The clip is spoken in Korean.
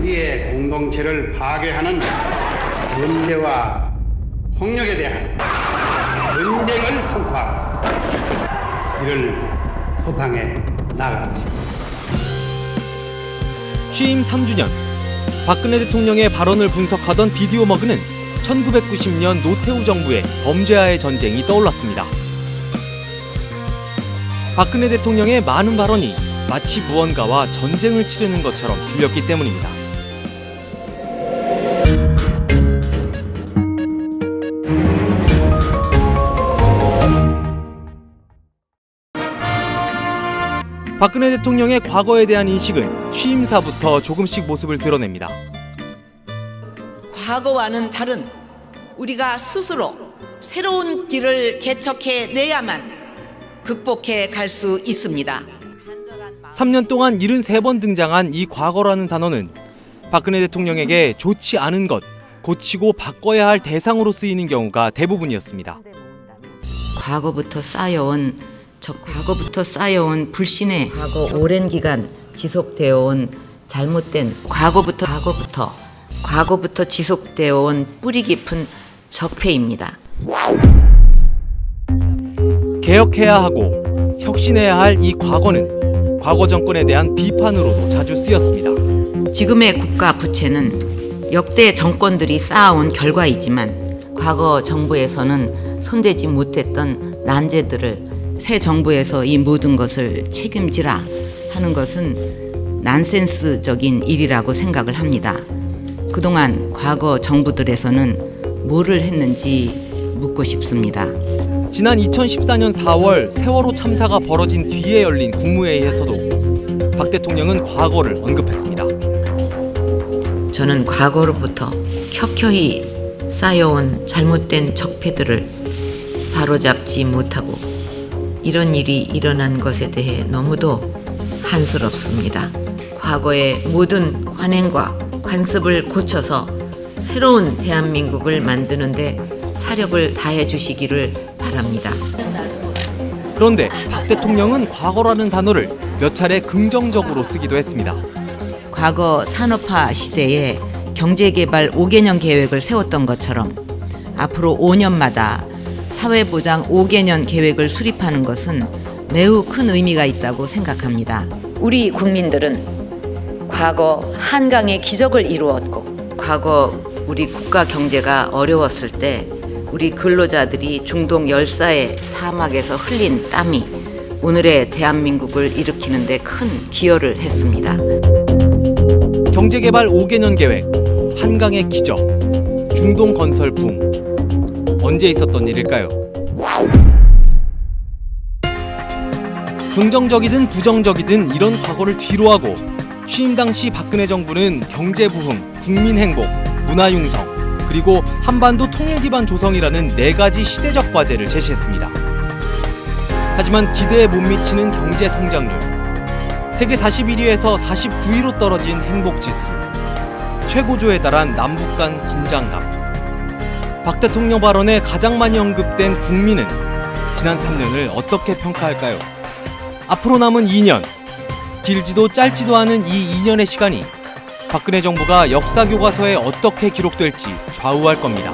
우리의 공동체를 파괴하는 범죄와 폭력에 대한 전쟁을 선포하고 이를 소탕해 나갈 것입니다. 취임 3주년, 박근혜 대통령의 발언을 분석하던 비디오 머그는 1990년 노태우 정부의 범죄와의 전쟁이 떠올랐습니다. 박근혜 대통령의 많은 발언이 마치 무언가와 전쟁을 치르는 것처럼 들렸기 때문입니다. 박근혜 대통령의 과거에 대한 인식은 취임사부터 조금씩 모습을 드러냅니다. 과거와는 다른 우리가 스스로 새로운 길을 개척해내야만 극복해 갈 수 있습니다. 3년 동안 73번 등장한 이 과거라는 단어는 박근혜 대통령에게 좋지 않은 것, 고치고 바꿔야 할 대상으로 쓰이는 경우가 대부분이었습니다. 과거부터 쌓여온 불신의 과거 오랜 기간 지속되어 온 잘못된 과거부터 지속되어 온 뿌리 깊은 적폐입니다. 개혁해야 하고 혁신해야 할 이 과거는 과거 정권에 대한 비판으로도 자주 쓰였습니다. 지금의 국가 부채는 역대 정권들이 쌓아온 결과이지만 과거 정부에서는 손대지 못했던 난제들을 새 정부에서 이 모든 것을 책임지라 하는 것은 난센스적인 일이라고 생각을 합니다. 그동안 과거 정부들에서는 뭐를 했는지 묻고 싶습니다. 지난 2014년 4월 세월호 참사가 벌어진 뒤에 열린 국무회의에서도 박 대통령은 과거를 언급했습니다. 저는 과거로부터 켜켜이 쌓여온 잘못된 적폐들을 바로잡지 못하고 이런 일이 일어난 것에 대해 너무도 한스럽습니다. 과거의 모든 관행과 관습을 고쳐서 새로운 대한민국을 만드는데 사력을 다해 주시기를 바랍니다. 그런데 박 대통령은 과거라는 단어를 몇 차례 긍정적으로 쓰기도 했습니다. 과거 산업화 시대에 경제개발 5개년 계획을 세웠던 것처럼 앞으로 5년마다 사회보장 5개년 계획을 수립하는 것은 매우 큰 의미가 있다고 생각합니다. 우리 국민들은 과거 한강의 기적을 이루었고 과거 우리 국가 경제가 어려웠을 때 우리 근로자들이 중동 열사의 사막에서 흘린 땀이 오늘의 대한민국을 일으키는 데 큰 기여를 했습니다. 경제개발 5개년 계획, 한강의 기적, 중동 건설 붐. 언제 있었던 일일까요? 긍정적이든 부정적이든 이런 과거를 뒤로하고 취임 당시 박근혜 정부는 경제 부흥, 국민 행복, 문화 융성, 그리고 한반도 통일 기반 조성이라는 4가지 시대적 과제를 제시했습니다. 하지만 기대에 못 미치는 경제 성장률, 세계 41위에서 49위로 떨어진 행복 지수, 최고조에 달한 남북 간 긴장감. 박 대통령 발언에 가장 많이 언급된 국민은 지난 3년을 어떻게 평가할까요? 앞으로 남은 2년, 길지도 짧지도 않은 이 2년의 시간이 박근혜 정부가 역사 교과서에 어떻게 기록될지 좌우할 겁니다.